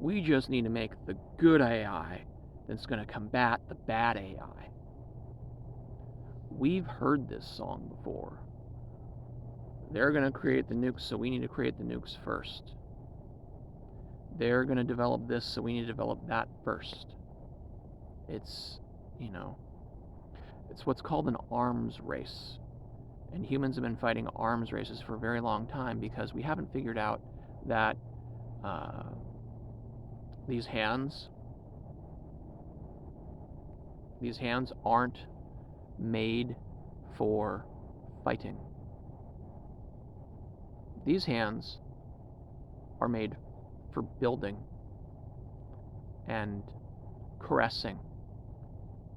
We just need to make the good AI that's going to combat the bad AI. We've heard this song before. They're going to create the nukes, so we need to create the nukes first. They're going to develop this, so we need to develop that first. It's, it's what's called an arms race. And humans have been fighting arms races for a very long time because we haven't figured out that these hands aren't made for fighting. These hands are made for building and caressing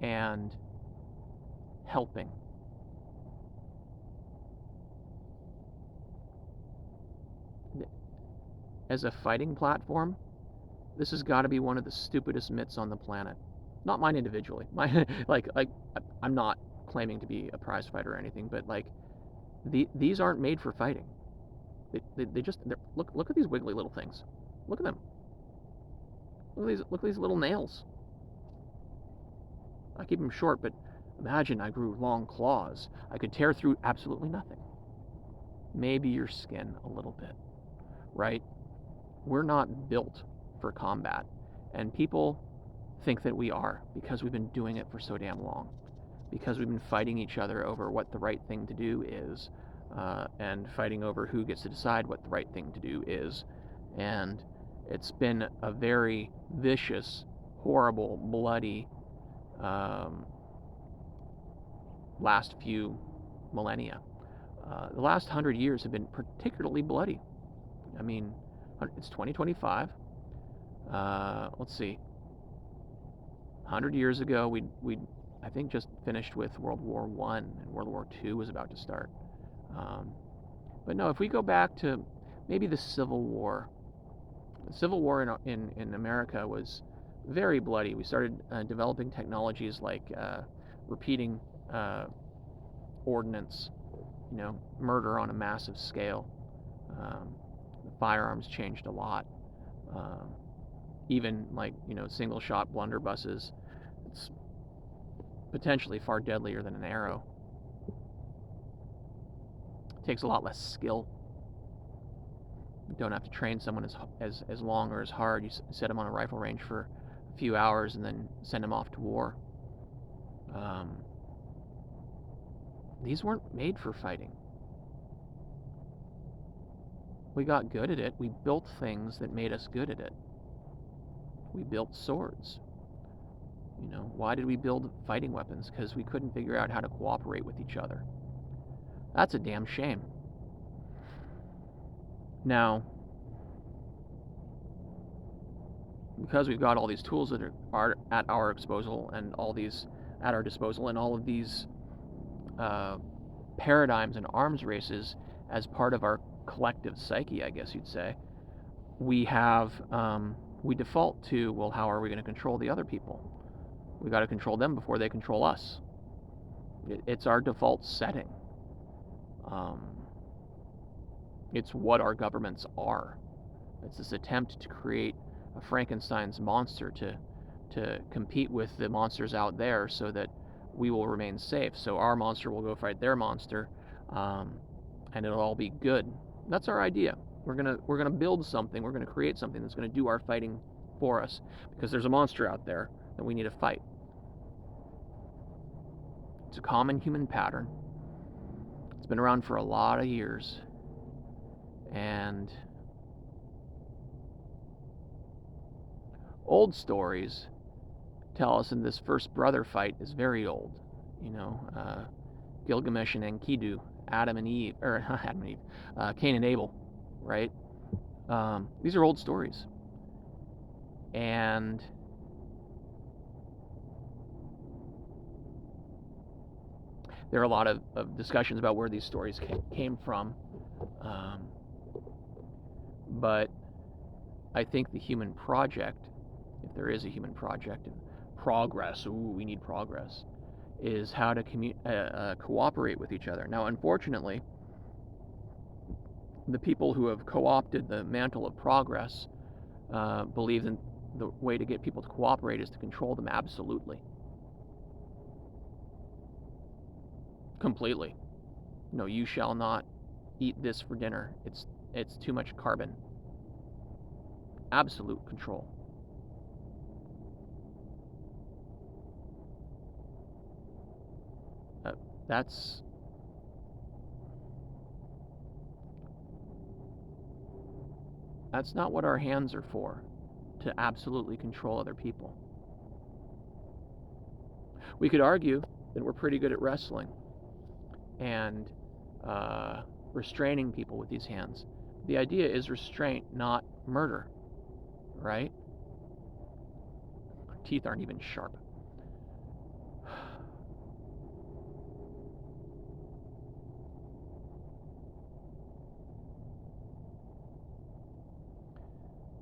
and helping. As a fighting platform, this has got to be one of the stupidest myths on the planet. Not mine individually. I'm not claiming to be a prize fighter or anything, but these aren't made for fighting. They just look at these wiggly little things. Look at them. Look at these little nails. I keep them short, but imagine I grew long claws. I could tear through absolutely nothing. Maybe your skin a little bit, right? We're not built for combat, and people think that we are because we've been doing it for so damn long, because we've been fighting each other over what the right thing to do is, and fighting over who gets to decide what the right thing to do is. And it's been a very vicious, horrible, bloody last few millennia. The last 100 years have been particularly bloody. I mean, it's 2025. Let's see. 100 years ago, we I think just finished with World War I, and World War II was about to start. But no, if we go back to maybe the Civil War in America was very bloody. We started developing technologies like repeating ordnance, murder on a massive scale. The firearms changed a lot. Even single shot blunderbusses, it's potentially far deadlier than an arrow. It takes a lot less skill. You don't have to train someone as long or as hard. You set them on a rifle range for a few hours and then send them off to war. These weren't made for fighting. We got good at it. We built things that made us good at it. We built swords. Why did we build fighting weapons? Because we couldn't figure out how to cooperate with each other. That's a damn shame. Now, because we've got all these tools that are at our disposal, and all of these paradigms and arms races as part of our collective psyche, I guess you'd say, we default to, well, how are we going to control the other people? We got to control them before they control us. It's our default setting. It's what our governments are. It's this attempt to create a Frankenstein's monster to compete with the monsters out there so that we will remain safe. So our monster will go fight their monster, and it'll all be good. That's our idea. We're gonna build something. We're gonna create something that's gonna do our fighting for us, because there's a monster out there that we need to fight. It's a common human pattern. It's been around for a lot of years, and old stories tell us that this first brother fight is very old. Gilgamesh and Enkidu, Adam and Eve, or not Adam and Eve, Cain and Abel, right? These are old stories, and there are a lot of discussions about where these stories came from, but I think the human project, if there is a human project, progress, we need progress, is how to cooperate with each other. Now, unfortunately, the people who have co-opted the mantle of progress believes in the way to get people to cooperate is to control them absolutely. Completely. No, you shall not eat this for dinner. It's too much carbon. Absolute control. That's not what our hands are for, to absolutely control other people. We could argue that we're pretty good at wrestling and restraining people with these hands. The idea is restraint, not murder, right? Our teeth aren't even sharp.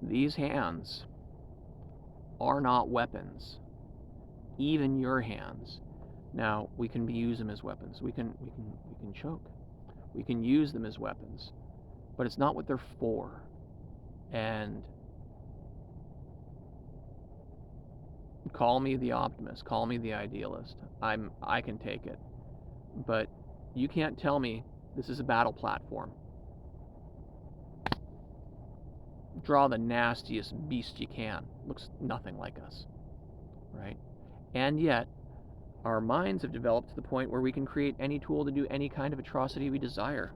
These hands are not weapons. Even your hands. Now, we can use them as weapons. We can choke. We can use them as weapons. But it's not what they're for. And call me the optimist, call me the idealist. I can take it. But you can't tell me this is a battle platform. Draw the nastiest beast you can. Looks nothing like us, right? And yet, our minds have developed to the point where we can create any tool to do any kind of atrocity we desire.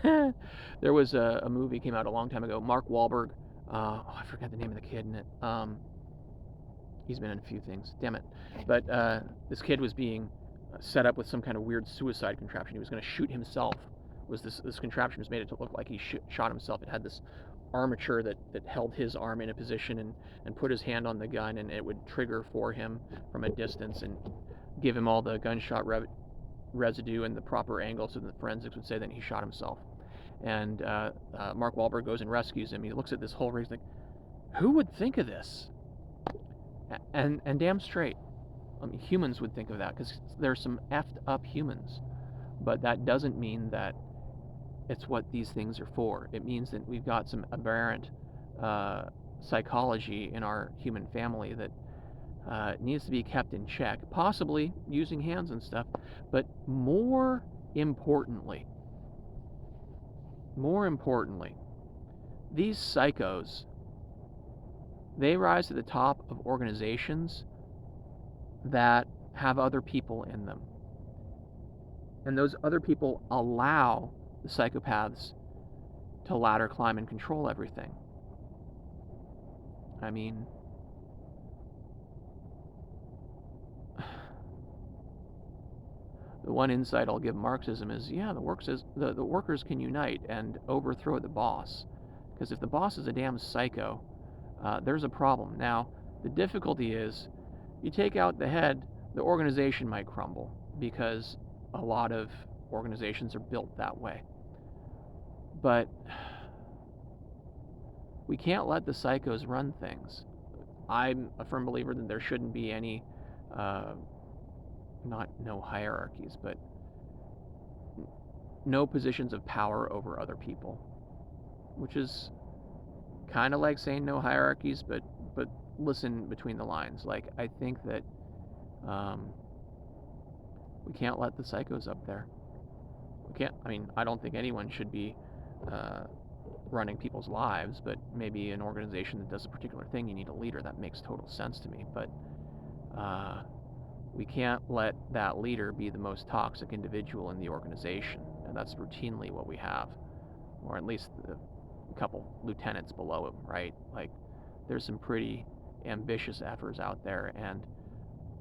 There was a movie came out a long time ago. Mark Wahlberg. I forgot the name of the kid in it. He's been in a few things. Damn it! But this kid was being set up with some kind of weird suicide contraption. He was going to shoot himself. This contraption was made to look like he shot himself. It had this armature that held his arm in a position and put his hand on the gun, and it would trigger for him from a distance and give him all the gunshot residue and the proper angle so that the forensics would say that he shot himself. And Mark Wahlberg goes and rescues him. He looks at this whole rig, like, who would think of this? And damn straight. I mean, humans would think of that because there's some effed up humans. But that doesn't mean that it's what these things are for. It means that we've got some aberrant psychology in our human family that needs to be kept in check, possibly using hands and stuff. But more importantly, these psychos, they rise to the top of organizations that have other people in them. And those other people allow the psychopaths to ladder climb and control everything. I mean, the one insight I'll give Marxism is, yeah, the workers can unite and overthrow the boss. Because if the boss is a damn psycho, there's a problem. Now, the difficulty is, you take out the head, the organization might crumble, because a lot of organizations are built that way. But we can't let the psychos run things. I'm a firm believer that there shouldn't be any, no hierarchies, but no positions of power over other people, which is kind of like saying no hierarchies, but listen between the lines. Like, I think that we can't let the psychos up there. We can't. I mean, I don't think anyone should be running people's lives, but maybe an organization that does a particular thing, you need a leader. That makes total sense to me. But we can't let that leader be the most toxic individual in the organization, and that's routinely what we have, or at least a couple lieutenants below him, right? Like, there's some pretty ambitious efforts out there, and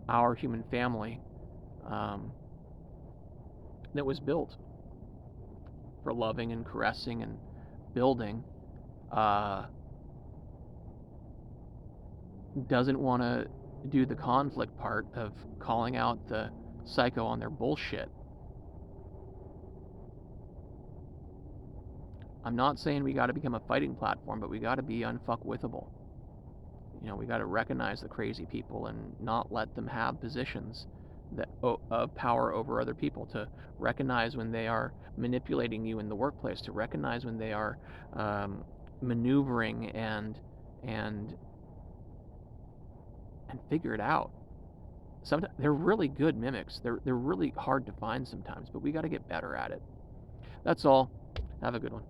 our human family that was built for loving and caressing and building doesn't want to do the conflict part of calling out the psycho on their bullshit. I'm not saying we got to become a fighting platform, but we got to be unfuckwithable. You know, we got to recognize the crazy people and not let them have positions of power over other people, to recognize when they are manipulating you in the workplace, to recognize when they are maneuvering and and figure it out. Sometimes they're really good mimics. They're really hard to find sometimes, but we got to get better at it. That's all. Have a good one.